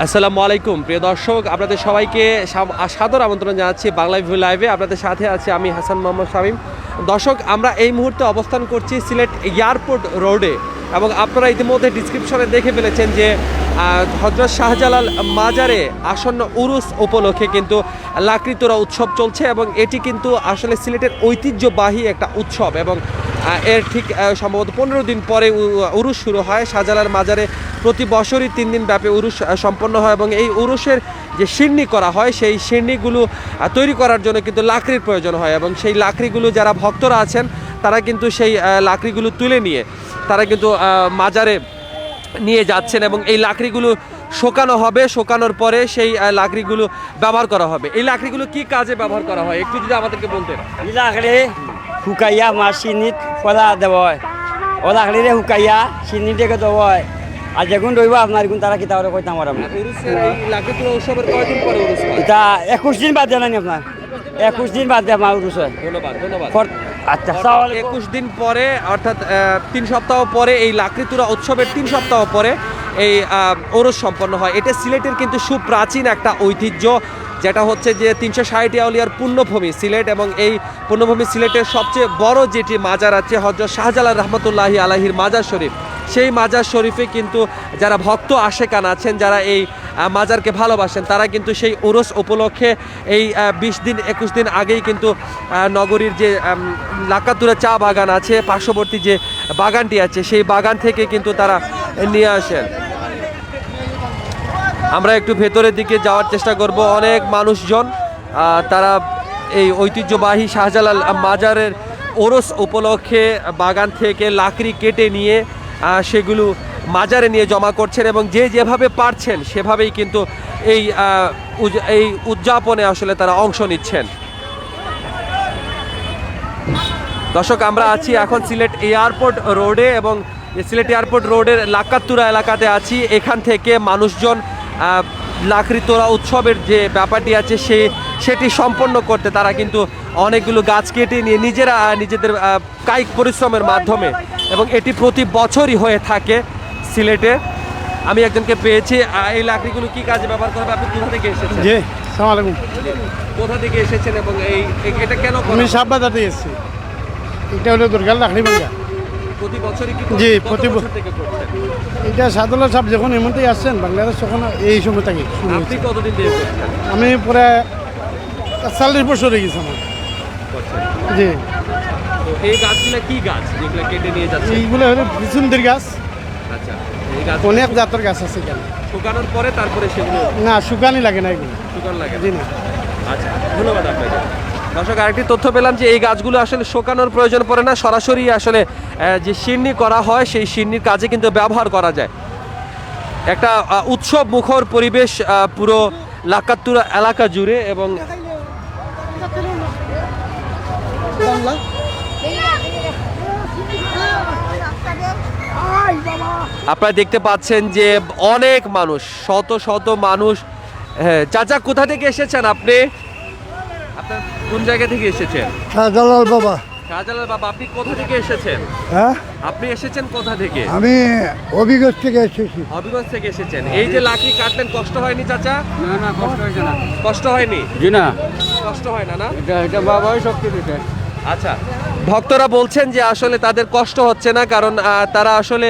আসসালামু আলাইকুম প্রিয় দর্শক, আপনাদের সবাইকে সাদর আমন্ত্রণ জানাচ্ছি বাংলা ভিউ লাইভে। আপনাদের সাথে আছি আমি হাসান মোহাম্মদ শামীম। দর্শক, আমরা এই মুহূর্তে অবস্থান করছি সিলেট এয়ারপোর্ট রোডে এবং আপনারা ইতিমধ্যে ডিসক্রিপশনে দেখে ফেলেছেন যে হযরত শাহজালাল মাজারে আসন্ন উরুস উপলক্ষে কিন্তু লাকড়ি তোড়া উৎসব চলছে এবং এটি কিন্তু আসলে সিলেটের ঐতিহ্যবাহী একটা উৎসব এবং এর ঠিক সম্ভবত 15 দিন পরে উরুস শুরু হয়। শাহজালাল মাজারে প্রতি বছরই 3 দিন ব্যাপী উরুস সম্পন্ন হয় এবং এই উরুসের যে সিন্নি করা হয় সেই সিন্নিগুলো তৈরি করার জন্য কিন্তু লাকড়ির প্রয়োজন হয় এবং সেই লাকড়িগুলো যারা ভক্তরা আছেন তারা কিন্তু সেই লাকড়িগুলো তুলে নিয়ে তারা কিন্তু মাজারে নিয়ে যাচ্ছেন এবং এই লাকড়িগুলো শোকানো হবে। শোকানোর পরে সেই লাকড়িগুলো ব্যবহার করা হবে। এই লাকড়িগুলো কি কাজে ব্যবহার করা হয় একটু যদি আমাদেরকে বলতেন। লাকড়ি শুকাইয়া মাছ চিনিত কলা দেব হয়, ও লাকড়িরে শুকাইয়া চিনি থেকে দেব হয়। আর যেগুন রইব আপনার এগুন তারা কিতা করে কইতাম আর আমি এটা 21 দিন বাদ জানানি আপনার 21 দিন বাদ আমার উরুস হয়। ধন্যবাদ ধন্যবাদ। আচ্ছা, 21 দিন পরে অর্থাৎ 3 সপ্তাহ পরে এই লাকড়ি তোড়া উৎসবের 3 সপ্তাহ পরে এই ওরস সম্পন্ন হয়। এটা সিলেটের কিন্তু সুপ্রাচীন একটা ঐতিহ্য, যেটা হচ্ছে যে 360 আউলিয়ার পুণ্যভূমি সিলেট এবং এই পুণ্যভূমি সিলেটের সবচেয়ে বড় যেটি মাজার আছে হযরত শাহজালাল রহমতুল্লাহি আলাইহির মাজার শরীফ। সেই মাজার শরীফে কিন্তু যারা ভক্ত আশেকান আছেন, যারা এই মাজারকে ভালোবাসেন, তারা কিন্তু সেই উরস উপলক্ষে এই 20 দিন 21 দিন আগেই কিন্তু নগরীর যে লাকাতুরা চা বাগান আছে, পার্শ্ববর্তী যে বাগানটি আছে সেই বাগান থেকে কিন্তু তারা নিয়ে আসেন। আমরা একটু ভেতরের দিকে যাওয়ার চেষ্টা করব। অনেক মানুষজন তারা এই ঐতিহ্যবাহী শাহজালাল মাজারের ওরস উপলক্ষে বাগান থেকে লাকড়ি কেটে নিয়ে সেগুলো মাজারে নিয়ে জমা করছেন এবং যে যেভাবে পারছেন সেভাবেই কিন্তু এই উদযাপনে আসলে তারা অংশ নিচ্ছেন। দর্শক, আমরা আছি এখন সিলেট এয়ারপোর্ট রোডে এবং সিলেট এয়ারপোর্ট রোডের লাকাতুরা এলাকাতে আছি। এখান থেকে মানুষজন লাকড়ি তোড়া উৎসবের যে ব্যাপারটি আছে সেটি সম্পন্ন করতে তারা কিন্তু অনেকগুলো গাছ কেটে নিয়ে নিজেদের কায়িক পরিশ্রমের মাধ্যমে, এবং এটি প্রতি বছরই হয়ে থাকে সিলেটে। আমি একজনকে পেয়েছি। এই লাকড়িগুলো কি কাজে ব্যবহার করবে? আপনি কোথা থেকে এসেছেন? জি, আসসালামু আলাইকুম। কোথা থেকে এসেছেন এবং এটা কেন আমি সাববাজার থেকে এসেছি। এটা হলো দুর্গাল লাকড়ি ভাঙ্গা। প্রতি বছরই কি জি, কত প্রতি বছর থেকে করছেন? এটা শাহজালাল সাহেব যখন এমনতেই আসছেন বাংলাদেশ, তখন এই সময় থেকে শুরু আপনি হয়েছে। কতদিন ধরে করছেন? আমি প্রায় 40 বছর হয়ে গেছি আমার। করছেন। জি, তো এই গাছগুলো কি গাছ যেগুলো কেটে নিয়ে যাচ্ছে? এইগুলো হলো বিচুন্দির গাছ। আচ্ছা, এই গাছ অনেক জাতের গাছ আছে এখানে। শুকানোর পরে তারপরে সেগুলো না, শুকানি লাগে না এগুলো। শুকানো লাগে? জি না। আচ্ছা, ধন্যবাদ আপনাকে। দর্শক, আরেকটি তথ্য পেলাম যে এই গাছগুলো আসলে শোকানোর প্রয়োজন পড়ে না, সরাসরি আসলে যে সিন্নি করা হয় সেই সিন্নির কাজে কিন্তু ব্যবহার করা যায়। একটা উৎসব মুখর পরিবেশ পুরো লাকাতুরা এলাকা জুড়ে এবং আপনারা দেখতে পাচ্ছেন যে অনেক মানুষ, শত শত মানুষ। হ্যাঁ চাচা, কোথা থেকে এসেছেন আপনি? আপনার কোন জায়গা থেকে এসেছেন? শাহজালাল বাবা। শাহজালাল বাবা, আপনি কোথা থেকে এসেছেন? হ্যাঁ, আপনি এসেছেন কোথা থেকে? আমি হবিগঞ্জ থেকে এসেছি। হবিগঞ্জ থেকে এসেছেন। এই যে লাকড়ি কাটলেন, কষ্ট হয়নি চাচা? না না, কষ্ট হয়েছে না। কষ্ট হয়নি? জি না, কষ্ট হয় না? না, এটা বাবাই শক্তি দিতে। আচ্ছা, ভক্তরা বলছেন যে আসলে তাদের কষ্ট হচ্ছে না, কারণ তারা আসলে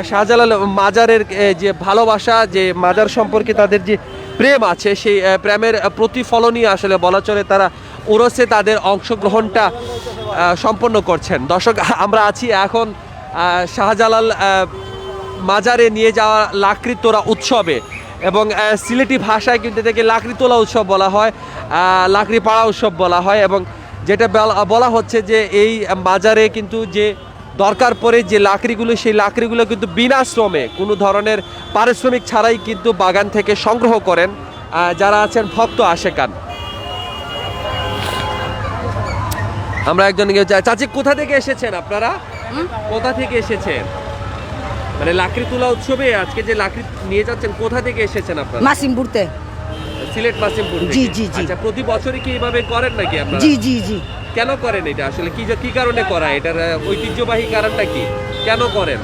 শাহজালাল মাজারের যে ভালোবাসা, যে মাজার সম্পর্কে তাদের যে প্রেম আছে, সেই প্রেমের প্রতিফলনই আসলে বলা চলে তারা উরসে তাদের অংশগ্রহণটা সম্পন্ন করছেন। দর্শক, আমরা আছি এখন শাহজালাল মাজারে নিয়ে যাওয়া লাকড়ি তোড়া উৎসবে এবং সিলেটি ভাষায় কিন্তু এটাকে লাকড়ি তোলা উৎসব বলা হয়, লাকড়ি পাড়া উৎসব বলা হয়। এবং যেটা বলা হচ্ছে যে এই মাজারে কিন্তু যে দরকার পড়ে যে লাকড়িগুলো, সেই লাকড়িগুলো কিন্তু বিনা শ্রমে, কোনো ধরনের পারিশ্রমিক ছাড়াই কিন্তু বাগান থেকে সংগ্রহ করেন যারা আছেন ভক্ত আশেকান। আমরা একজনকে, চাচি কোথা থেকে এসেছেন আপনারা? কোথা থেকে এসেছেন? মানে লাকড়ি তোলা উৎসবে আজকে যে লাকড়ি নিয়ে যাচ্ছেন, কোথা থেকে এসেছেন আপনারা? মাসিমপুরতে। সিলেট মাসিমপুর থেকে? জি, জি, জি। আচ্ছা, প্রতি বছরই কি এইভাবে করেন নাকি আপনারা? জি জি জি। কেন করেন এটা? আসলে কি কারণে করা? এটার ঐতিহ্যবাহী কারণটা কি? কেন করেন?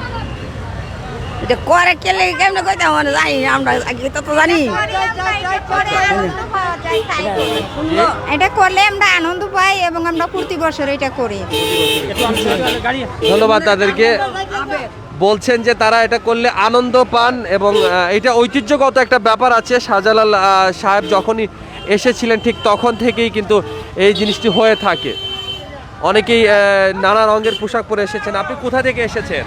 এটা করে কেলে কেমনে কইতে আমরা জানি না, আমরা আগে তো জানি। এটা করলে আমরা আনন্দ পাই এবং আমরা প্রতি বছর এটা করি। ধন্যবাদ তাদেরকে। বলছেন যে তারা এটা করলে আনন্দ পান এবং এটা ঐতিহ্যগত একটা ব্যাপার আছে। শাহজালাল সাহেব যখনই এসেছিলেন ঠিক তখন থেকেই কিন্তু এই জিনিসটি হয়ে থাকে। অনেকেই নানা রঙের পোশাক পরে এসেছেন। আপনি কোথা থেকে এসেছেন?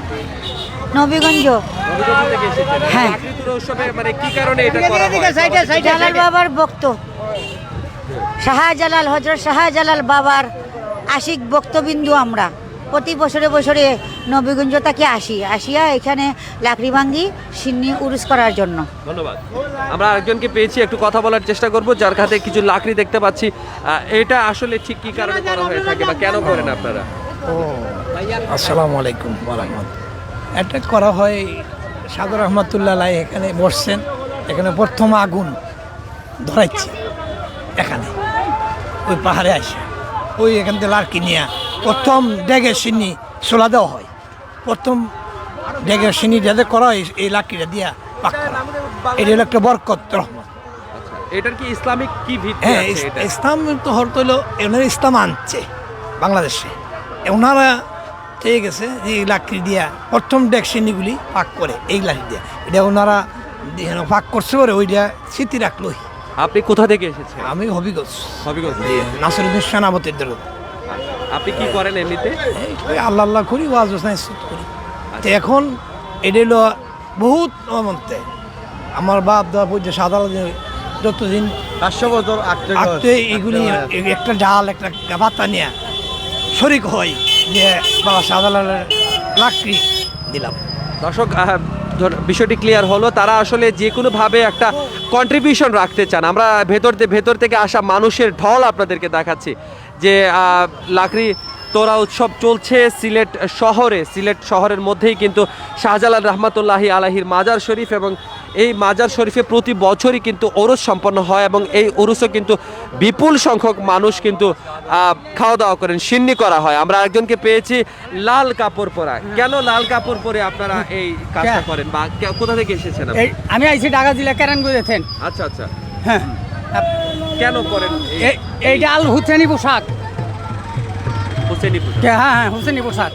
নবীগঞ্জ। নবীগঞ্জ থেকে এসেছেন। হ্যাঁ। লাকড়ি তুরা উৎসবে মানে কি কারণে এটা করা হয়? জালাল বাবার ভক্ত, শাহজালাল, হযরত শাহজালাল বাবার আশিক ভক্তবিন্দু আমরা প্রতি বছরে বছরে নবীগঞ্জ থেকে আসিয়া এখানে লাকড়ি ভাঙ্গি সিন্নি উরুস করার জন্য। ধন্যবাদ। আমরা আরেকজনকে পেয়েছি, একটু কথা বলার চেষ্টা করব, যার কাছে কিছু লাকড়ি দেখতে পাচ্ছি। এটা আসলে ঠিক কি কারণে করা হয়ে থাকে বা কেন করেন আপনারা? আসসালামু আলাইকুম ওয়ারাহমাতুল্লাহ। এটা করা হয় সাদর রহমতুল্লাহ আলাই এখানে বসছেন, এখানে প্রথম আগুন ধরাইছে এখানে ওই পাহাড়ে আসে, ওই এখান থেকে লাড়কি নিয়ে প্রথম ডেগের সিন্নি সোলা দেওয়া হয়। প্রথম ডেগের সিন্নি যাদের করা হয় এই লাকড়িটা দিয়া পাক করা, এটা হলো একটা বরকত রহমত। এটার কি ইসলামিক কি ভিত্তি হ্যাঁ, আছে এটা? ইসলাম তো হয়তো হলো এনারা ইসলাম আনছে বাংলাদেশে, ওনারা ঠিক আছে এই লাকড়ি দিয়া প্রথম ডেকশিনিগুলি পাক করে এই লাকড়ি দিয়া, এটা ওনারা পাক করছে পরে ওইটা স্মৃতি রাখলোই। আপনি কোথা থেকে এসেছেন? আমি হবিগঞ্জ হবিগঞ্জ। নাসিরুদ্দিন সেনাপতির দল। আপনি কি করেন এমনিতে? আল্লাহ আল্লাহ করি, ওয়াজ করি। তো এখন এটা হলো বহুত মন্ত্রে আমার বাপ দাদা পূজা সাধারণ যতদিন 500 বছর আটতে এগুলি একটা জাল একটা পাতা নিয়ে শরিক হয় যে বাবা শাহজালালের লাকড়ি দিলাম। দর্শক, বিষয়টি ক্লিয়ার হলো। তারা আসলে যে কোনোভাবে একটা কন্ট্রিবিউশন রাখতে চান। আমরা ভেতর থেকে আসা মানুষের ঢল আপনাদেরকে দেখাচ্ছি যে লাকড়ি তোরা উৎসব চলছে সিলেট শহরের মধ্যেই কিন্তু শাহজালাল রহমতুল্লাহি আলাহির মাজার শরীফ, এবং এই মাজার শরীফে প্রতি বছরই কিন্তু ওরস সম্পন্ন হয় এবং এই ওরসও কিন্তু বিপুল সংখ্যক মানুষ কিন্তু খাওয়া দাওয়া করেন, সিন্নি করা হয়। আমরা একজনকে পেয়েছি লাল কাপড় পরা। কেন লাল কাপড় পরে আপনারা এই কাজটা করেন বা কোথা থেকে এসেছেন আপনি? আমি আইছি ঢাকা জেলা কেরানগঞ্জ দেখেন। আচ্ছা আচ্ছা, হ্যাঁ, কেন করেন এইটা আল হুসেনি পোশাক। হোসেনি পোশাক? হ্যাঁ, হুসেনি পোশাক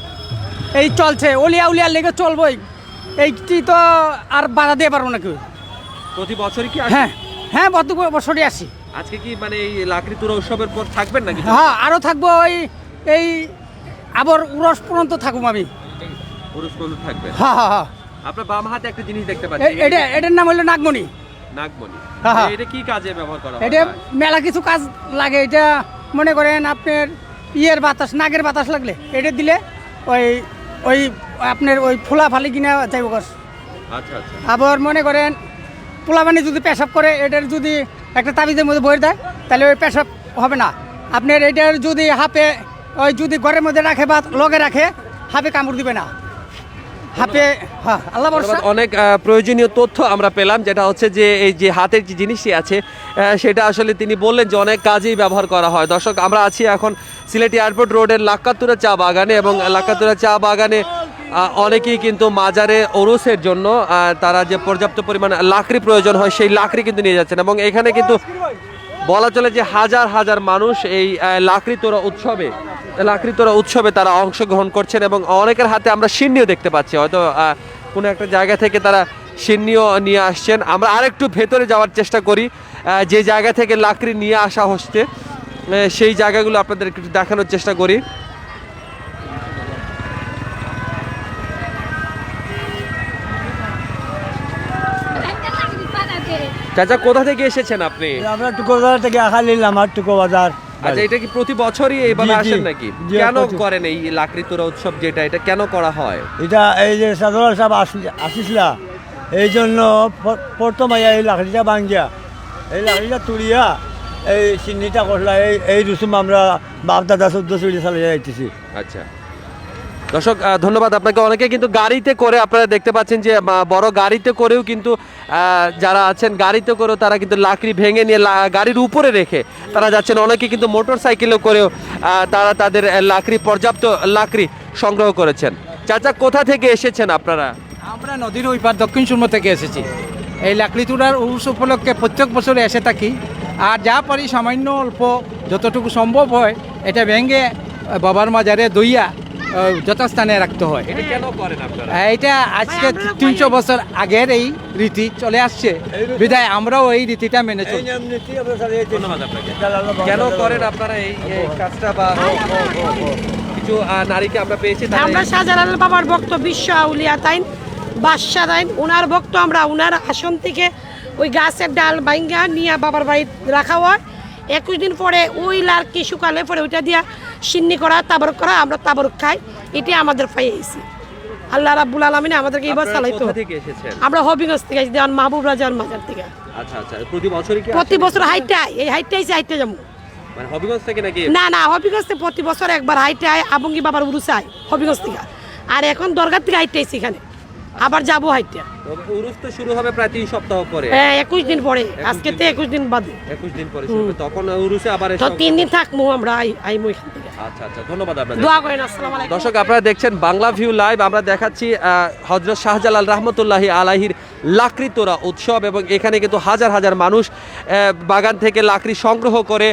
এই চলছে, উলিয়া লেগে চলবই, এইটি তো আর বাধা দিয়ে পারবো না কেউ। প্রতি বছরই কি আসেন? হ্যাঁ, প্রতি বছরই আসি। আজকে কি মানে এই লাকড়ি তুরা উৎসবের পর থাকবেন নাকি? হ্যাঁ, আরও থাকবো, এই আবার উরস পর্যন্ত থাকুম আমি। পুরুষ বন্ধু থাকবেন? হ্যাঁ। আপনার বাম হাতে একটা জিনিস দেখতে পাচ্ছি, এটার নাম হলো নাগমণি। নাগমণি। হ্যাঁ। এটা কি কাজে ব্যবহার করা হয়? এটা মেলা কিছু কাজ লাগে। এটা মনে করেন আপনার বাতাস, নাগের বাতাস লাগলে এটা দিলে ওই আপনার ওই ফুলা ফালি কিনা যাইব গাছ। আচ্ছা আচ্ছা। আবার মনে করেন পোলাপানি যদি পেশাব করে, এটার যদি একটা তাবিজের মধ্যে ভরে দেয় তাহলে ওই পেশাব হবে না। আপনার এটার যদি হাফে ওই যদি ঘরের মধ্যে রাখে বা লগে রাখে, হাফে কামড় দিবে না। হাফে হ্যাঁ, আল্লাহ ভরসা। অনেক প্রয়োজনীয় তথ্য আমরা পেলাম, যেটা হচ্ছে যে এই যে হাতের যে জিনিসটি আছে সেটা আসলে তিনি বললেন যে অনেক কাজেই ব্যবহার করা হয়। দর্শক, আমরা আছি এখন সিলেট এয়ারপোর্ট রোডের লাক্কাতুরা চা বাগানে, এবং লাক্কাতুরা চা বাগানে অনেকেই কিন্তু মাজারে ওরসের জন্য তারা যে পর্যাপ্ত পরিমাণ লাকড়ি প্রয়োজন হয় সেই লাকড়ি কিন্তু নিয়ে যাচ্ছেন, এবং এখানে কিন্তু বলা চলে যে হাজার হাজার মানুষ এই লাকড়ি তোরা উৎসবে তারা অংশগ্রহণ করছেন, এবং অনেকের হাতে আমরা সিন্নিও দেখতে পাচ্ছি। হয়তো কোনো একটা জায়গা থেকে তারা সিন্নিও নিয়ে আসছেন। আমরা আরেকটু ভেতরে যাওয়ার চেষ্টা করি, যে জায়গা থেকে লাকড়ি নিয়ে আসা হচ্ছে সেই জায়গাগুলো আপনাদের একটু দেখানোর চেষ্টা করি। চাচা, কোথা থেকে এসেছেন আপনি? আমরা টুকো বাজার থেকে আখা নিলাম, আর টুকো বাজার। আচ্ছা, এটা কি প্রতি বছরই এইভাবে জি, জি। আসেন নাকি? জি, কেন প্রতি- করেন এই লাকড়ি তোরা উৎসব, যেটা এটা কেন করা হয়? এটা এই যে সাধারণ সাহেব আসিসলা, এই জন্য প্রথম এই লাকড়িটা ভাঙ্গিয়া এই লাকড়িটা তুলিয়া এই সিন্নিটা করলা, এই রুসুম আমরা বাপ দাদা 14 সালে যাইতেছি। আচ্ছা দর্শক, ধন্যবাদ আপনাকে। অনেকে কিন্তু গাড়িতে করে, আপনারা দেখতে পাচ্ছেন যে বড় গাড়িতে করেও কিন্তু যারা আছেন গাড়িতে করেও তারা কিন্তু লাকড়ি ভেঙে নিয়ে গাড়ির উপরে রেখে তারা যাচ্ছেন। অনেকে কিন্তু মোটর সাইকেলও করেও তারা তাদের পর্যাপ্ত লাকড়ি সংগ্রহ করেছেন। চাচা, কোথা থেকে এসেছেন আপনারা? আমরা নদীর ওই পার দক্ষিণ সুরমা থেকে এসেছি। এই লাকড়িতুরার উরুস উপলক্ষে প্রত্যেক বছরে এসে থাকি। আর যা পারি সামান্য অল্প যতটুকু সম্ভব হয় এটা ভেঙে বাবার মাজারে দইয়া যথাস্থানে রাখতে হয়। এটা কেন করেন আপনারা? এইটা আজকে 300 বছর আগের এই রীতি চলে আসছে, বিদায় আমরাও এই রীতিটা মেনে এই চলি। নিয়ম নীতি আমরা চালিয়ে যাচ্ছি। ধন্যবাদ আপনাকে। জালাল বাবা, কেন জালাল বাবা। করেন আপনারা এই এই কাজটা? বা কিছু নারীকে আমরা পেয়েছি তারা আমরা শাহজালাল বাবার ভক্ত, বিশ্ব আউলিয়া তাইন বাদশা তাইন, ওনার ভক্ত আমরা। ওনার আসন থেকে ওই গাছের ডাল বাইঙ্গা নিয়ে বাবার বাড়ি রাখা হয়। 21 দিন পরে ওই লার্কি শুকালে পরে ওইটা দিয়া সিন্নি করা, তাবরক করা, আমরা তাবরক খাই। এটাই আমাদের পাইয়েছি। আল্লাহ রাব্বুল আলামিন আমাদেরকে এইবার আপনারা চালাইতো। কোথা থেকে এসেছেন? আমরা হবিগঞ্জ থেকে আসছি, দেওয়ান মাহবুব রাজার মাজার থেকে। আচ্ছা আচ্ছা, প্রতি বছরই কি প্রতি আসেন? বছর হাইটাই, এই হাইটাই হাইটে যাবো। মানে হবিগঞ্জ থেকে নাকি? না না, হবিগঞ্জ থেকে প্রতি বছর একবার হাইটে আয়, আবঙ্গি বাবার উরুসে আয় হবিগঞ্জ থেকে। আর এখন দরগার থেকে হাইটে আইছি এখানে, আবার যাবো হাইটে। উরুস তো শুরু হবে প্রায় 3 সপ্তাহ পরে। 21 দিন পরে, আজকে তো 21 দিন বাদে। 21 দিন পরে শুরু হবে, তখন উরুসে আবার তো এসে 3 দিন থাকবো আমরা, আইমু এখান থেকে। আচ্ছা আচ্ছা, ধন্যবাদ আপনাদের। দোয়া করেন। আসসালামু আলাইকুম। দর্শক, আপনারা দেখছেন বাংলা ভিউ লাইভ। আমরা দেখাচ্ছি হযরত শাহজালাল রহমতুল্লাহি আলাইহির লাকড়ি তোড়া উৎসব, এবং এখানে কিন্তু হাজার হাজার মানুষ বাগান থেকে লাকড়ি সংগ্রহ করে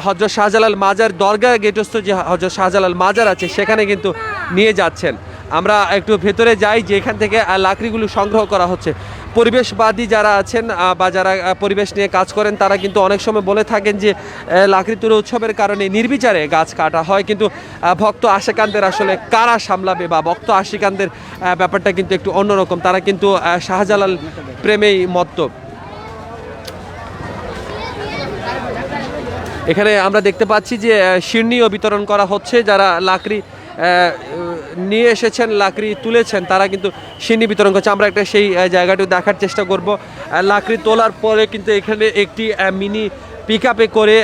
হযরত শাহজালাল মাজার দরগা গেটস্থ যে হযরত শাহজালাল মাজার আছে সেখানে কিন্তু নিয়ে যাচ্ছেন। আমরা একটু ভেতরে যাই যে এখান থেকে লাকড়িগুলো সংগ্রহ করা হচ্ছে। পরিবেশবাদী যারা আছেন বা যারা পরিবেশ নিয়ে কাজ করেন তারা কিন্তু অনেক সময় বলে থাকেন যে লাকড়ি তোড়া উৎসবের কারণে নির্বিচারে গাছ কাটা হয়, কিন্তু ভক্ত আশিকানদের আসলে কারা সামলাবে, বা ভক্ত আশিকানদের ব্যাপারটা কিন্তু একটু অন্যরকম। তারা কিন্তু শাহজালাল প্রেমেই মত্ত। এখানে আমরা দেখতে পাচ্ছি যে শিরনিও বিতরণ করা হচ্ছে। যারা লাকড়ি নিয়ে এসেছেন, লাকড়ি তুলেছেন, তারা কিন্তু শিরনি বিতরণ করছে। আমরা একটা সেই জায়গাটি দেখার চেষ্টা করব। লাকড়ি তোলার পরে কিন্তু এখানে একটি মিনি পিকআপে করে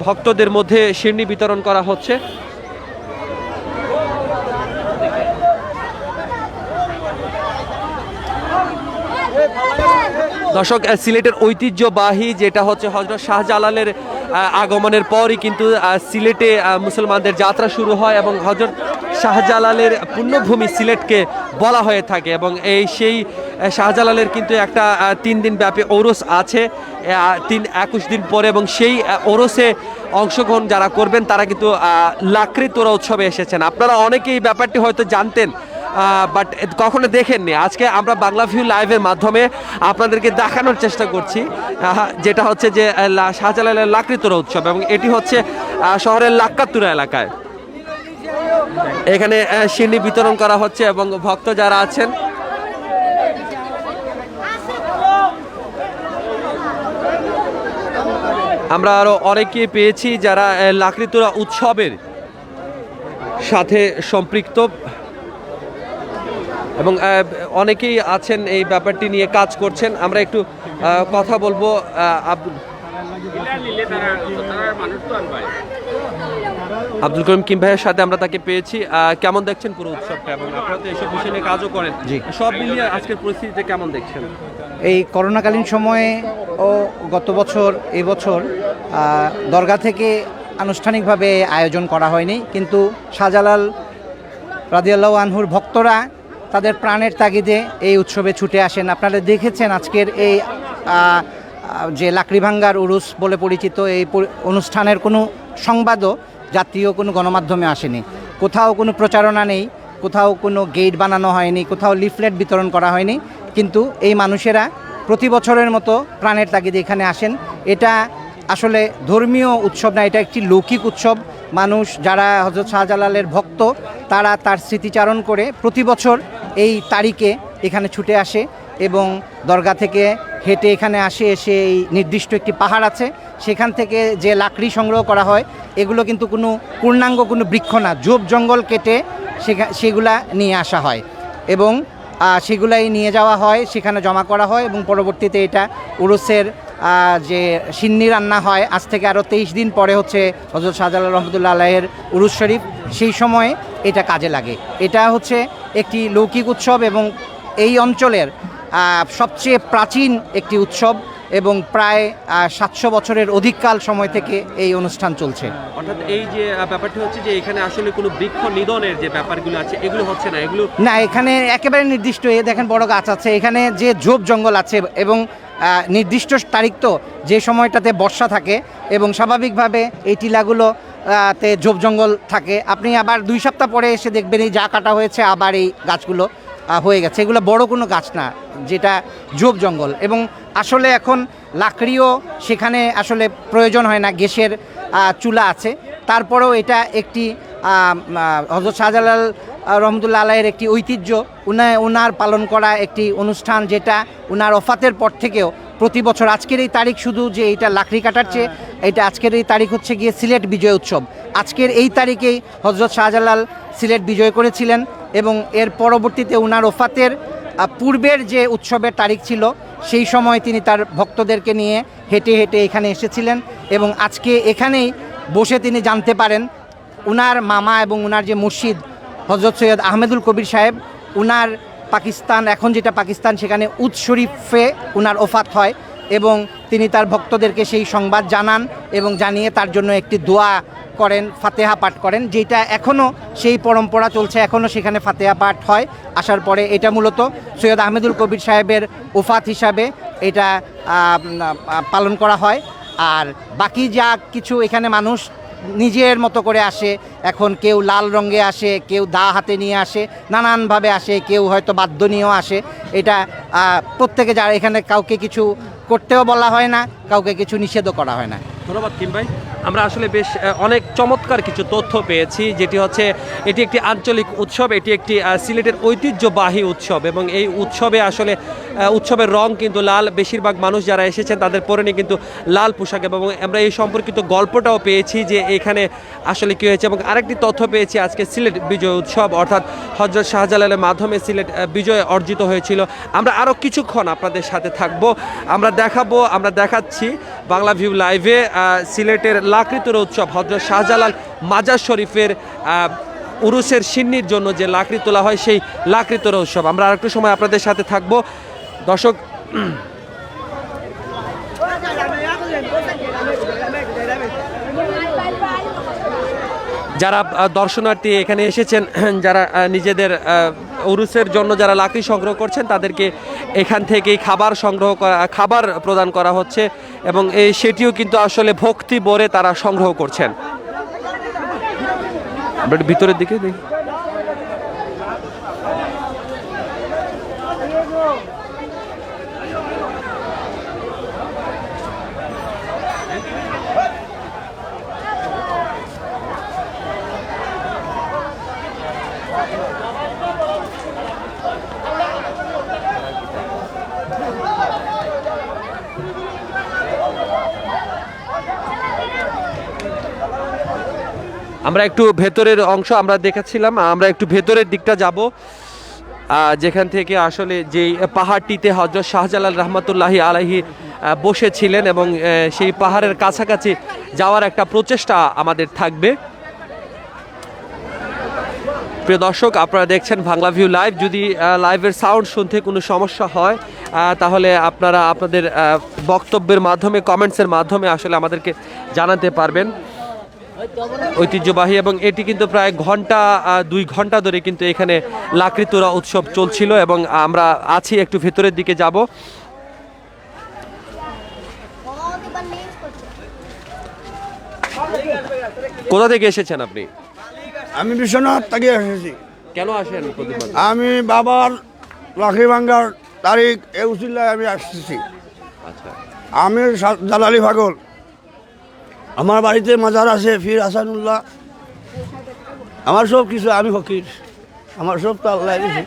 ভক্তদের মধ্যে শিরনি বিতরণ করা হচ্ছে। দর্শক, সিলেটের ঐতিহ্যবাহী যেটা হচ্ছে হযরত শাহজালালের আগমনের পরই কিন্তু সিলেটে মুসলমানদের যাত্রা শুরু হয়, এবং হযরত শাহজালালের পুণ্যভূমি সিলেটকে বলা হয়ে থাকে। এবং সেই শাহজালালের কিন্তু একটা 3 দিন ব্যাপী ওরস আছে 21 দিন পরে, এবং সেই ওরসে অংশগ্রহণ যারা করবেন তারা কিন্তু লাকড়ি তোড়া উৎসবে এসেছেন। আপনারা অনেকেই এই ব্যাপারটি হয়তো জানতেন, বাট কখনো দেখেননি। আজকে আমরা বাংলা ভিউ লাইভের মাধ্যমে আপনাদেরকে দেখানোর চেষ্টা করছি, যেটা হচ্ছে যে শাহজালালের লাকড়ি তোড়া উৎসব, এবং এটি হচ্ছে শহরের লাক্কাতুরা এলাকায়। এখানে শিরনি বিতরণ করা হচ্ছে, এবং ভক্ত যারা আছেন আমরা আরো অনেকে পেয়েছি যারা লাকড়ি তোড়া উৎসবের সাথে সম্পৃক্ত, এবং অনেকেই আছেন এই ব্যাপারটি নিয়ে কাজ করছেন। আমরা একটু কথা বলবো আব্দুল করিম কিম ভাইয়ের সাথে। আমরা তাকে পেয়েছি। কেমন দেখছেন পুরো উৎসবটা, এবং আপনারা তো এইসব বিষয় নিয়ে কাজও করেন, সব মিলিয়ে আজকের পরিস্থিতিতে কেমন দেখছেন? এই করোনাকালীন সময়ে ও গত বছর এই বছর দরগা থেকে আনুষ্ঠানিকভাবে আয়োজন করা হয়নি, কিন্তু শাহজালাল রাদিয়াল্লাহু আনহুর ভক্তরা তাদের প্রাণের তাগিদে এই উৎসবে ছুটে আসেন। আপনারা দেখেছেন আজকের এই যে লাকড়ি ভাঙ্গার উরুস বলে পরিচিত এই অনুষ্ঠানের কোনো সংবাদও জাতীয় কোনো গণমাধ্যমে আসেনি। কোথাও কোনো প্রচারণা নেই, কোথাও কোনো গেট বানানো হয়নি, কোথাও লিফলেট বিতরণ করা হয়নি, কিন্তু এই মানুষেরা প্রতি বছরের মতো প্রাণের তাগিদে এখানে আসেন। এটা আসলে ধর্মীয় উৎসব না, এটা একটি লৌকিক উৎসব। মানুষ যারা হযরত শাহজালালের ভক্ত তারা তার স্মৃতিচারণ করে প্রতি বছর এই তারিখে এখানে ছুটে আসে, এবং দরগা থেকে হেঁটে এখানে এসে এই নির্দিষ্ট একটি পাহাড় আছে, সেখান থেকে যে লাকড়ি সংগ্রহ করা হয় এগুলো কিন্তু কোনো পূর্ণাঙ্গ কোনো বৃক্ষ না, ঝোপ জঙ্গল কেটে সেগুলা নিয়ে আসা হয়, এবং সেগুলাই নিয়ে যাওয়া হয়, সেখানে জমা করা হয়, এবং পরবর্তীতে এটা উরুসের যে সিন্নি রান্না হয়। আজ থেকে আরও 23 দিন পরে হচ্ছে হযরত শাহজালাল রহমতুল্লাহ আলাইহির উরুস শরীফ, সেই সময়ে এটা কাজে লাগে। এটা হচ্ছে একটি লৌকিক উৎসব, এবং এই অঞ্চলের সবচেয়ে প্রাচীন একটি উৎসব। এবং প্রায় 700 বছরের অধিককাল সময় থেকে এই অনুষ্ঠান চলছে। অর্থাৎ এই যে ব্যাপারটি হচ্ছে যে এখানে আসলে কোনো বৃক্ষ নিধনের যে ব্যাপারগুলো আছে এগুলো হচ্ছে না, এগুলো না, এখানে একেবারে নির্দিষ্ট দেখেন বড় গাছ আছে, এখানে যে ঝোপ জঙ্গল আছে এবং নির্দিষ্ট তারিখ তো যে সময়টাতে বর্ষা থাকে এবং স্বাভাবিকভাবে এই টিলাগুলো তে ঝোপ জঙ্গল থাকে। আপনি আবার 2 সপ্তাহ পরে এসে দেখবেন এই যা কাটা হয়েছে আবার এই গাছগুলো হয়ে গেছে। এগুলো বড় কোনো গাছ না, যেটা ঝোপ জঙ্গল। এবং আসলে এখন লাকড়িও সেখানে আসলে প্রয়োজন হয় না, গ্যাসের চুলা আছে। তারপরেও এটা একটি হযরত শাহজালাল রহমতুল্লাহ আলাইয়ের একটি ঐতিহ্য, উনার পালন করা একটি অনুষ্ঠান, যেটা উনার ওফাতের পর থেকেও প্রতি বছর আজকের এই তারিখ, শুধু যে এটা লাকড়ি কাটার চেয়ে এটা আজকের এই তারিখ হচ্ছে গিয়ে সিলেট বিজয় উৎসব। আজকের এই তারিখেই হযরত শাহজালাল সিলেট বিজয় করেছিলেন এবং এর পরবর্তীতে উনার ওফাতের পূর্বের যে উৎসবের তারিখ ছিল সেই সময় তিনি তার ভক্তদেরকে নিয়ে হেঁটে হেঁটে এখানে এসেছিলেন এবং আজকে এখানেই বসে তিনি জানতে পারেন উনার মামা এবং উনার যে মুর্শিদ হযরত সৈয়দ আহমেদুল কবির সাহেব, উনার পাকিস্তান, এখন যেটা পাকিস্তান, সেখানে উদ শরীফে উনার ওফাত হয় এবং তিনি তার ভক্তদেরকে সেই সংবাদ জানান এবং জানিয়ে তার জন্য একটি দোয়া করেন, ফাতেহা পাঠ করেন, যেটা এখনও সেই পরম্পরা চলছে, এখনও সেখানে ফাতেহা পাঠ হয়। আসার পরে এটা মূলত সৈয়দ আহমেদুল কবির সাহেবের ওফাত হিসাবে এটা পালন করা হয়। আর বাকি যা কিছু এখানে মানুষ নিজের মতো করে আসে, এখন কেউ লাল রঙে আসে, কেউ দা হাতে নিয়ে আসে, নানানভাবে আসে, কেউ হয়তো বাদ্য নিয়েও আসে। এটা প্রত্যেকে যারা এখানে, কাউকে কিছু করতেও বলা হয় না, কাউকে কিছু নিষেধও করা হয় না। ধন্যবাদ কিম ভাই। আমরা আসলে বেশ অনেক চমৎকার কিছু তথ্য পেয়েছি, যেটি হচ্ছে এটি একটি আঞ্চলিক উৎসব, এটি একটি সিলেটের ঐতিহ্যবাহী উৎসব এবং এই উৎসবে আসলে উৎসবের রং কিন্তু লাল। বেশিরভাগ মানুষ যারা এসেছেন তাদের পরনে কিন্তু লাল পোশাক এবং আমরা এই সম্পর্কিত গল্পটাও পেয়েছি যে এখানে আসলে কী হয়েছে। এবং আরেকটি তথ্য পেয়েছি, আজকে সিলেট বিজয় উৎসব অর্থাৎ হযরত শাহজালালের মাধ্যমে সিলেট বিজয় অর্জিত হয়েছিল। আমরা আরও কিছুক্ষণ আপনাদের সাথে থাকবো, আমরা দেখাচ্ছি বাংলা ভিউ লাইভে সিলেটের লাকড়িতোড়া উৎসব, হযরত শাহজালাল মাজার শরীফের উরুসের সিন্নির জন্য যে লাকড়ি তোলা হয় সেই লাকড়িতোড়া উৎসব। আমরা আরেকটু সময় আপনাদের সাথে থাকবো দর্শক। যারা দর্শনার্থী এখানে এসেছেন, যারা নিজেদের উরুসের জন্য যারা লাকড়ি সংগ্রহ করছেন, তাদেরকে এখান থেকেই খাবার প্রদান করা হচ্ছে এবং সেটিও কিন্তু আসলে ভক্তি ভরে তারা সংগ্রহ করছেন। আমরা একটু ভিতরের দিকে দেখি। আমরা একটু ভেতরের অংশ আমরা দেখাচ্ছিলাম, আমরা একটু ভেতরের দিকটা যাব, যেখান থেকে আসলে যেই পাহাড়টিতে হযরত শাহজালাল রহমতুল্লাহি আলাইহি বসেছিলেন এবং সেই পাহাড়ের কাছাকাছি যাওয়ার একটা প্রচেষ্টা আমাদের থাকবে। প্রিয় দর্শক, আপনারা দেখছেন বাংলা ভিউ লাইভ। যদি লাইভের সাউন্ড শুনতে কোনো সমস্যা হয় তাহলে আপনারা আপনাদের বক্তব্যের মাধ্যমে, কমেন্টসের মাধ্যমে আসলে আমাদেরকে জানাতে পারবেন। ঐতিহ্যবাহী এবং এটি কিন্তু প্রায় 2 ঘন্টা ধরে কিন্তু এখানে লাকড়িতোড়া উৎসব চলছিল এবং আমরা আছি একটু ভেতরের দিকে যাব। কোথা থেকে এসেছেন আপনি? আমি বিশ্বনাথ থেকে এসেছি। কেন আসেন প্রতিবার? আমি বাবার লাকড়ি ভাঙ্গার তারিখ এ উসিলায় আমি আসতেছি। আচ্ছা, আমি জালালি পাগল। আমার বাড়িতে মাজার আছে, ফির হাসানুল্লাহ, আমার সব কিছু, আমি ফকির, আমার সব তো আল্লাহ দিয়েছে।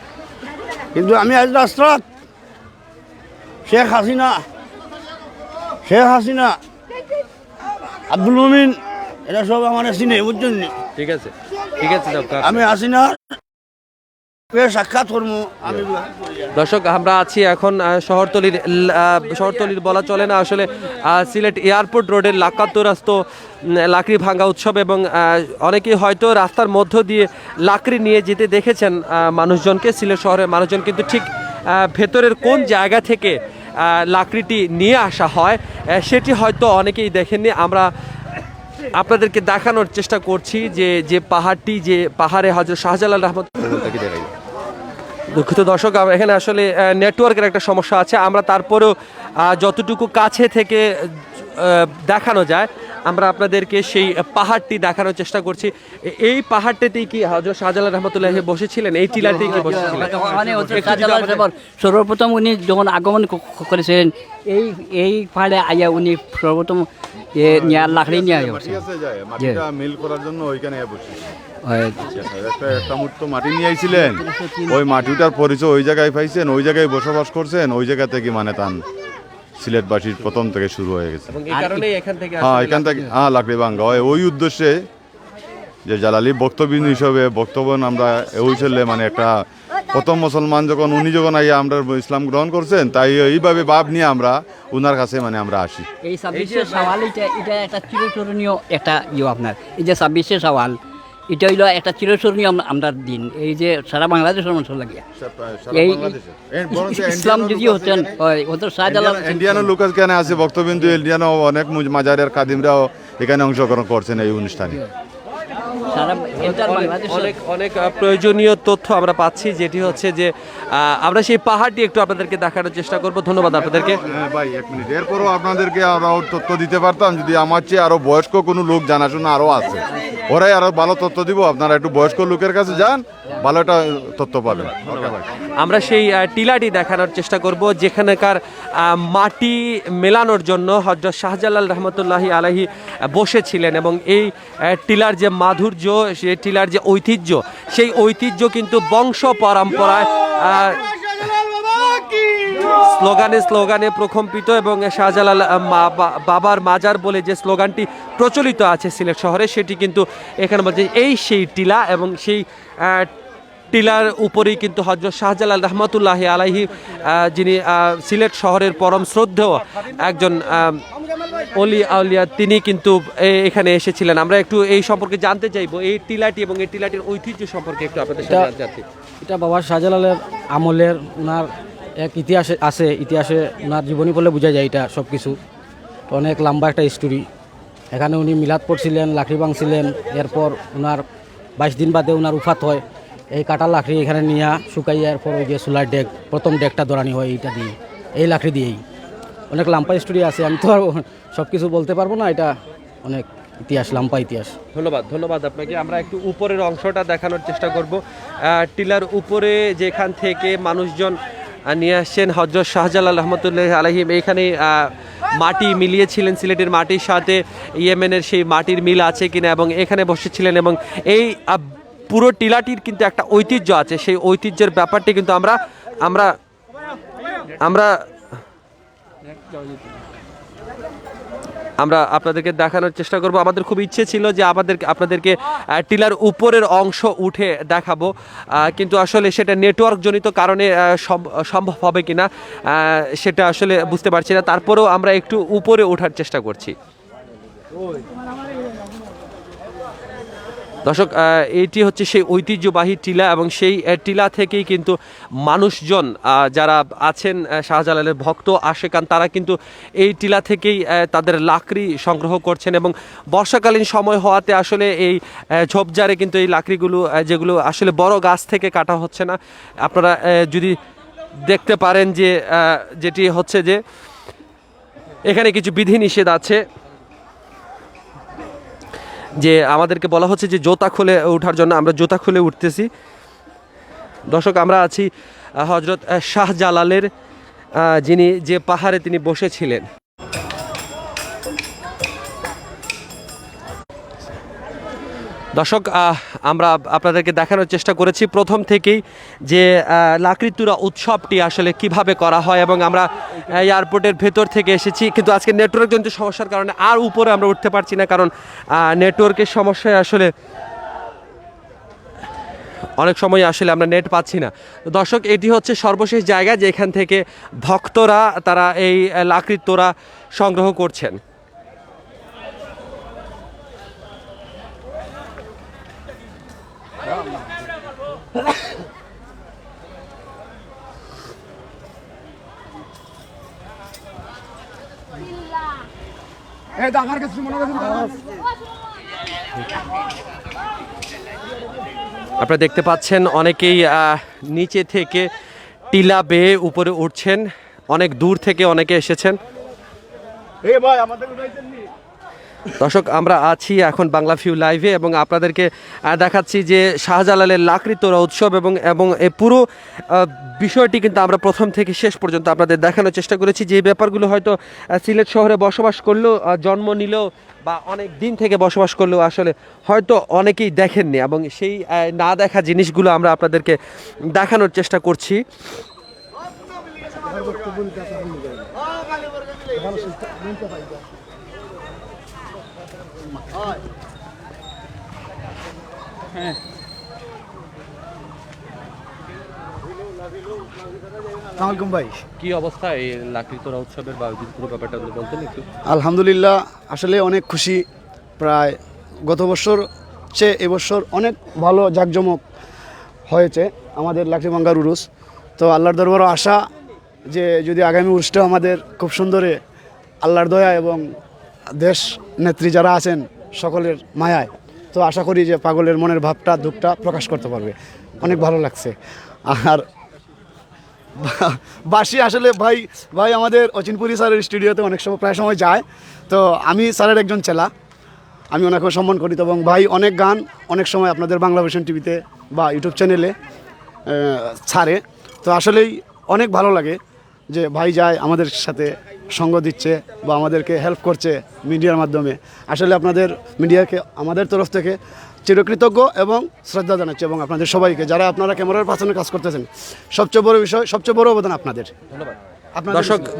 কিন্তু আমি আজ রাস্তাত শেখ হাসিনা আব্দুল মুমিন এরা সব আমার চিনে, বুঝছেন? ঠিক আছে। আমি হাসিনা সাক্ষাৎ করবো। আমি দর্শক, আমরা আছি এখন শহরতলির বলা চলে না, আসলে সিলেট এয়ারপোর্ট রোডের লাকাতুরাস্ত লাকড়ি ভাঙ্গা উৎসব এবং অনেকেই হয়তো রাস্তার মধ্য দিয়ে লাকড়ি নিয়ে যেতে দেখেছেন মানুষজনকে, সিলেট শহরের মানুষজন কিন্তু ঠিক ভেতরের কোন জায়গা থেকে লাকড়িটি নিয়ে আসা হয় সেটি হয়তো অনেকেই দেখেননি। আমরা আপনাদেরকে দেখানোর চেষ্টা করছি যে পাহাড়টি, যে পাহাড়ে হযরত শাহজালাল রহমতুল্লাহ। দুঃখিত দর্শক, এখানে আসলে নেটওয়ার্কের একটা সমস্যা আছে। আমরা তারপরেও যতটুকু কাছে থেকে দেখানো যায় আমরা আপনাদেরকে সেই পাহাড়টি দেখানোর চেষ্টা করছি। এই পাহাড়টিতেই কি হযরত শাহজালাল রহমতুল্লাহ বসেছিলেন? এই টিলাতেই কি বসেছিলেন? সর্বপ্রথম উনি যখন আগমন করেছিলেন এই পাহাড়ে আইয়া উনি সর্বপ্রথম লাকড়ি নিয়ে মিল করার জন্য ওইখানে একটা মুঠো মাটি নিয়ে আইছিলেন, ওই মাটিটার পরিচয় ওই জায়গায় পাইছেন, ওই জায়গায় বসবাস করছেন, ওই জায়গা থেকে মানে তান সিলেটবাসীর প্রথম থেকে শুরু হয়ে গেছে। এখান থেকে লাকড়ি ভাঙ্গা হয় ওই উদ্দেশ্যে যে জালালি বক্তব্য হিসাবে বক্তব্য আমরা ওই চললে মানে একটা প্রথম মুসলমান যখন উনি যখন আইয়া আমরা ইসলাম গ্রহণ করছেন, তাই এইভাবে ভাব নিয়ে আমরা উনার কাছে মানে আমরা আসি। এই 26শে শাওয়াল এটা একটা চিরস্মরণীয় একটা আপনার এই যে 26শে শাওয়াল এটা হইল একটা চিরস্মরণীয় আমরা দিন, এই যে সারা বাংলাদেশের মানুষ লাগে এই ইসলাম যদি হতেন শাহজালাল ইন্ডিয়ানের লোক এখানে আছে, বক্তবিন্দু ইন্ডিয়ানও অনেক মাজারের কাদিমরাও এখানে অংশগ্রহণ করছেন এই অনুষ্ঠানে। অনেক প্রয়োজনীয় তথ্য আমরা পাচ্ছি, যেটি হচ্ছে যে আমরা সেই পাহাড়টি একটু আপনাদেরকে দেখানোর চেষ্টা করব। ধন্যবাদ আপনাদেরকে। ভাই এক মিনিট, এরপরও আপনাদেরকে আরো তথ্য দিতে পারতাম যদি আমার চেয়ে আরো বয়স্ক কোনো লোক জানাশোনা আরো আছে, ওরাই আরো ভালো তথ্য দিব। আপনারা একটু বয়স্ক লোকের কাছে যান, ভালো একটা তথ্য পাবেন। আমরা সেই টিলাটি দেখানোর চেষ্টা করব যেখানকার মাটি মেলানোর জন্য হযরত শাহজালাল রহমতুল্লাহি আলাইহি বসেছিলেন, এবং এই টিলার যে মাধুর্য, সেই টিলার যে ঐতিহ্য, সেই ঐতিহ্য কিন্তু বংশ পরম্পরায় স্লোগানে প্রকম্পিত, এবং শাহজালাল বাবার মাজার বলে যে স্লোগানটি প্রচলিত আছে সিলেট শহরে, সেটি কিন্তু এখানে বলছে এই সেই টিলা, এবং সেই টিলার উপরেই কিন্তু হযরত শাহজালাল রহমতুল্লাহি আলাইহি, যিনি সিলেট শহরের পরম শ্রদ্ধেয় একজন অলি আউলিয়া, তিনি কিন্তু এখানে এসেছিলেন। আমরা একটু এই সম্পর্কে জানতে চাইবো, এই টিলাটি এবং এই টিলাটির ঐতিহ্য সম্পর্কে একটু আপনাদের সাথে জানতে চাচ্ছি। এটা বাবা শাহজালালের আমলের ওনার এক ইতিহাস আছে, ইতিহাসে ওনার জীবনী বলে বোঝা যায় এটা সব কিছু। অনেক লম্বা একটা স্টোরি। এখানে উনি মিলাদ পড়ছিলেন, লাকড়ি ভাঙছিলেন, এরপর ওনার 22 দিন বাদে ওনার উফাত হয়। এই কাটা লাকড়ি এখানে নিয়ে শুকাইয়া এরপর ওই যে সোলার ডেক, প্রথম ডেকটা ধরানি হয় এইটা দিয়ে, এই লাকড়ি দিয়েই। অনেক লম্বা স্টোরি আছে, আমি তো আর সব কিছু বলতে পারবো না, এটা অনেক ইতিহাস, লম্বা ইতিহাস। ধন্যবাদ আপনাকে। আমরা একটু উপরের অংশটা দেখানোর চেষ্টা করব। টিলার উপরে যেখান থেকে মানুষজন নিয়ে আসছেন হযরত শাহজালাল রহমতুল্লাহ আলাইহি, এইখানে মাটি মিলিয়েছিলেন সিলেটের মাটির সাথে ইয়েমেনের সেই মাটির মিল আছে কিনা, এবং এখানে বসেছিলেন, এবং এই পুরো টিলাটির কিন্তু একটা ঐতিহ্য আছে। সেই ঐতিহ্যের ব্যাপারটি কিন্তু আমরা আমরা আমরা আমরা আপনাদেরকে দেখানোর চেষ্টা করব। আমাদের খুব ইচ্ছে ছিল যে আপনাদেরকে টিলার উপরের অংশ উঠে দেখাবো, কিন্তু আসলে সেটা নেটওয়ার্ক জনিত কারণে সম্ভব হবে কিনা সেটা আসলে বুঝতে পারছি না। তারপরেও আমরা একটু উপরে ওঠার চেষ্টা করছি। দর্শক, এইটি হচ্ছে সেই ঐতিহ্যবাহী টিলা, এবং সেই টিলা থেকেই কিন্তু মানুষজন যারা আছেন শাহজালালের ভক্ত আশেকান, তারা কিন্তু এই টিলা থেকেই তাদের লাকড়ি সংগ্রহ করছেন, এবং বর্ষাকালীন সময় হওয়াতে আসলে এই ঝোপঝাড়ে কিন্তু এই লাকড়িগুলো, যেগুলো আসলে বড় গাছ থেকে কাটা হচ্ছে না, আপনারা যদি দেখতে পারেন যে যেটি হচ্ছে যে এখানে কিছু বিধিনিষেধ আছে, যে আমাদেরকে বলা হচ্ছে যে জুতা খুলে ওঠার জন্য। আমরা জুতা খুলে উঠতেছি। দর্শক, আমরা আছি হযরত শাহজালালের, যিনি যে পাহাড়ে তিনি বসেছিলেন। দর্শক, আমরা আপনাদেরকে দেখানোর চেষ্টা করেছি প্রথম থেকেই যে লাকড়ি তুরা উৎসবটি আসলে কিভাবে করা হয়, এবং আমরা এয়ারপোর্টের ভেতর থেকে এসেছি, কিন্তু আজকে নেটওয়ার্কজনিত সমস্যার কারণে আর উপরে আমরা উঠতে পারছি না, কারণ নেটওয়ার্কের সমস্যায় আসলে অনেক সময় আসলে আমরা নেট পাচ্ছি না। দর্শক, এটি হচ্ছে সর্বশেষ জায়গা যেখান থেকে ভক্তরা তারা এই লাকড়ির তোড়া সংগ্রহ করছেন। আপনারা দেখতে পাচ্ছেন অনেকেই নিচে থেকে টিলা বেয়ে উপরে উঠছেন, অনেক দূর থেকে অনেকে এসেছেন। দর্শক, আমরা আছি এখন বাংলা ভিউ লাইভে এবং আপনাদেরকে দেখাচ্ছি যে শাহজালালের লাকড়ি তোড়া উৎসব এবং এই পুরো বিষয়টি কিন্তু আমরা প্রথম থেকে শেষ পর্যন্ত আপনাদের দেখানোর চেষ্টা করেছি। যে ব্যাপারগুলো হয়তো সিলেট শহরে বসবাস করলেও, জন্ম নিলেও বা অনেক দিন থেকে বসবাস করলেও আসলে হয়তো অনেকেই দেখেননি, এবং সেই না দেখা জিনিসগুলো আমরা আপনাদেরকে দেখানোর চেষ্টা করছি। ভাই, কি অবস্থা এই লাকড়ি তোড়া উৎসবের বা পুরো ব্যাপারটা বলতেন একটু? আলহামদুলিল্লাহ, আসলে অনেক খুশি। প্রায় গত বছর চেয়ে এবছর অনেক ভালো জাঁকজমক হয়েছে আমাদের লাকড়িভাঙ্গার উরুস। তো আল্লাহর দরবারও আশা যে যদি আগামী উরুসটাও আমাদের খুব সুন্দরে আল্লাহর দয়া এবং দেশ নেত্রী যারা আছেন সকলের মায়ায়, তো আশা করি যে পাগলের মনের ভাবটা দুঃখটা প্রকাশ করতে পারবে। অনেক ভালো লাগছে। আর বাসি আসলে ভাই আমাদের অচিনপুরি স্যারের স্টুডিওতে অনেক সময় প্রায় সময় যায়। তো আমি স্যারের একজন চেলা, আমি ওনাকে সম্মান করি। তো এবং ভাই অনেক গান অনেক সময় আপনাদের বাংলা ভার্সন টিভিতে বা ইউটিউব চ্যানেলে ছাড়ে। তো আসলেই অনেক ভালো লাগে যে ভাই যায় আমাদের সাথে সঙ্গ দিচ্ছে বা আমাদেরকে হেল্প করছে মিডিয়ার মাধ্যমে। আসলে আপনাদের মিডিয়াকে আমাদের তরফ থেকে চিরকৃতজ্ঞ এবং শ্রদ্ধা জানাচ্ছি, এবং আপনাদের সবাইকে যারা আপনারা ক্যামেরার পাশে কাজ করতেছেন, সবচেয়ে বড় বিষয়, সবচেয়ে বড় অবদান আপনাদের। ধন্যবাদ।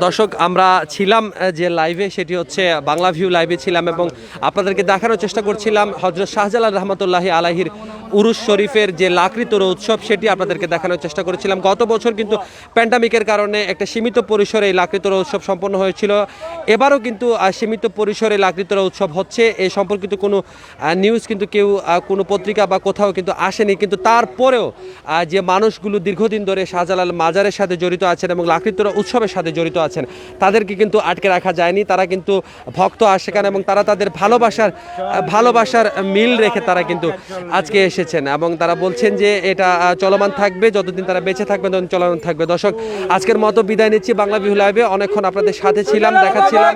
দর্শক আমরা ছিলাম যে লাইভে, সেটি হচ্ছে বাংলা ভিউ লাইভে ছিলাম এবং আপনাদেরকে দেখানোর চেষ্টা করছিলাম হযরত শাহজালাল রহমতুল্লাহি আলাইহির উরুস শরীফের যে লাকড়ি তোড়া উৎসব, সেটি আপনাদেরকে দেখানোর চেষ্টা করেছিলাম। গত বছর কিন্তু প্যান্ডামিকের কারণে একটা সীমিত পরিসরে এই লাকড়ি তোড়া উৎসব সম্পন্ন হয়েছিল। এবারও কিন্তু সীমিত পরিসরে লাকড়ি তোড়া উৎসব হচ্ছে। এই সম্পর্কিত কোনো নিউজ কিন্তু কেউ কোনো পত্রিকা বা কোথাও কিন্তু আসেনি, কিন্তু তারপরেও যে মানুষগুলো দীর্ঘদিন ধরে শাহজালাল মাজারের সাথে জড়িত আছেন এবং লাকড়ি তোড়া উৎসবের সাথে জড়িত আছেন, তাদেরকে কিন্তু আটকে রাখা যায়নি। তারা কিন্তু ভক্ত আশেকান এবং তারা তাদের ভালোবাসার মিল রেখে তারা কিন্তু আজকে এসেছেন এবং তারা বলছেন যে এটা চলমান থাকবে, যতদিন তারা বেঁচে থাকবেন ততদিন চলমান থাকবে। দর্শক, আজকের মতো বিদায় নিচ্ছি বাংলা ভিউ লাইভে। অনেকক্ষণ আপনাদের সাথে ছিলাম, দেখাচ্ছিলাম।